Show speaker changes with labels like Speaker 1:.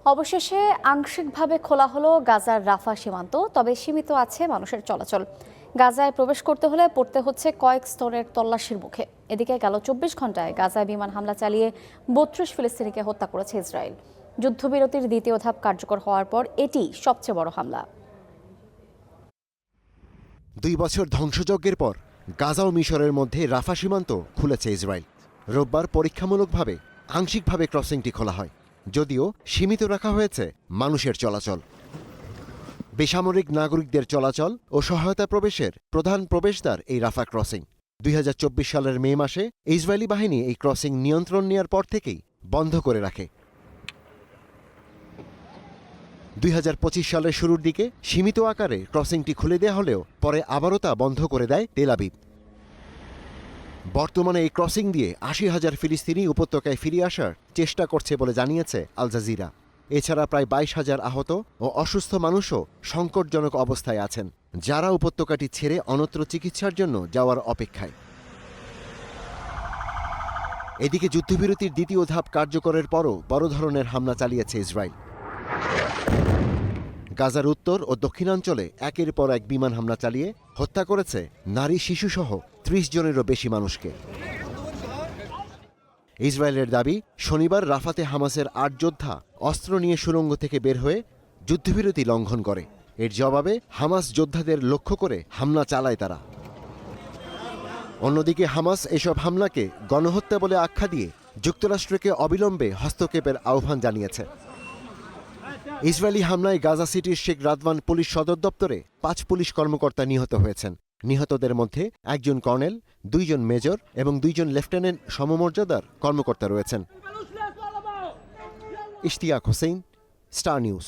Speaker 1: অবশেষে আংশিকভাবে খোলা হলো গাজার রাফা সীমান্ত, তবে সীমিত আছে মানুষের চলাচল। গাজায় প্রবেশ করতে হলে পড়তে হচ্ছে কয়েক স্তরের তল্লাশির মুখে। এদিকে গেল 24 ঘন্টায় গাজায় বিমান হামলা চালিয়ে 32 ফিলিস্তিনিকে হত্যা করেছে ইসরায়েল। যুদ্ধবিরতির দ্বিতীয় ধাপ কার্যকর হওয়ার পর এটি সবচেয়ে বড় হামলা।
Speaker 2: 2 বছর ধ্বংসযজ্ঞের পর গাজা ও মিশরের মধ্যে রাফা সীমান্ত খুলেছে ইসরায়েল। রোববার পরীক্ষামূলকভাবে আংশিকভাবে ক্রসিংটি খোলা হয়, যদিও সীমিত রাখা হয়েছে মানুষের চলাচল। বেসামরিক নাগরিকদের চলাচল ও সহায়তা প্রবেশের প্রধান প্রবেশদ্বার এই রাফা ক্রসিং। 2024 সালের মে মাসে ইসরায়েলি বাহিনী এই ক্রসিং নিয়ন্ত্রণ নেয়ার পর থেকেই বন্ধ করে রাখে। 2025 সালের শুরুর দিকে সীমিত আকারে ক্রসিংটি খুলে দেওয়া হলেও পরে আবারও তা বন্ধ করে দেয় তেল আবিব। বর্তমানে এই ক্রসিং দিয়ে 80,000 ফিলিস্তিনি উপত্যকায় ফিরে আসার চেষ্টা করছে বলে জানিয়েছে আল জাজিরা। এছাড়া প্রায় 22,000 আহত ও অসুস্থ মানুষও সংকটজনক অবস্থায় আছেন, যারা উপত্যকাটি ছেড়ে অন্যত্র চিকিৎসার জন্য যাওয়ার অপেক্ষায়। এদিকে যুদ্ধবিরতির দ্বিতীয় ধাপ কার্যকরের পরও বড় ধরনের হামলা চালিয়েছে ইসরায়েল। গাজার উত্তর ও দক্ষিণাঞ্চলে একের পর এক বিমান হামলা চালিয়ে হত্যা করেছে নারী শিশুসহ 30 জনেরও বেশি মানুষকে। ইসরায়েলের দাবি, শনিবার রাফাতে হামাসের 8 যোদ্ধা অস্ত্র নিয়ে সুড়ঙ্গ থেকে বের হয়ে যুদ্ধবিরতি লঙ্ঘন করে। এর জবাবে হামাস যোদ্ধাদের লক্ষ্য করে হামলা চালায় তারা। অন্যদিকে হামাস এসব হামলাকে গণহত্যা বলে আখ্যা দিয়ে যুক্তরাষ্ট্রকে অবিলম্বে হস্তক্ষেপের আহ্বান জানিয়েছে। ইসরায়েলি হামলায় গাজা সিটির শেখ রাদওয়ান পুলিশ সদর দপ্তরে 5 পুলিশ কর্মকর্তা নিহত হয়েছেন। নিহতদের মধ্যে একজন কর্নেল, 2 জন মেজর এবং 2 জন লেফটেন্যান্ট সমমর্যাদার কর্মকর্তা রয়েছেন। Ishtiaq Hossain, star news.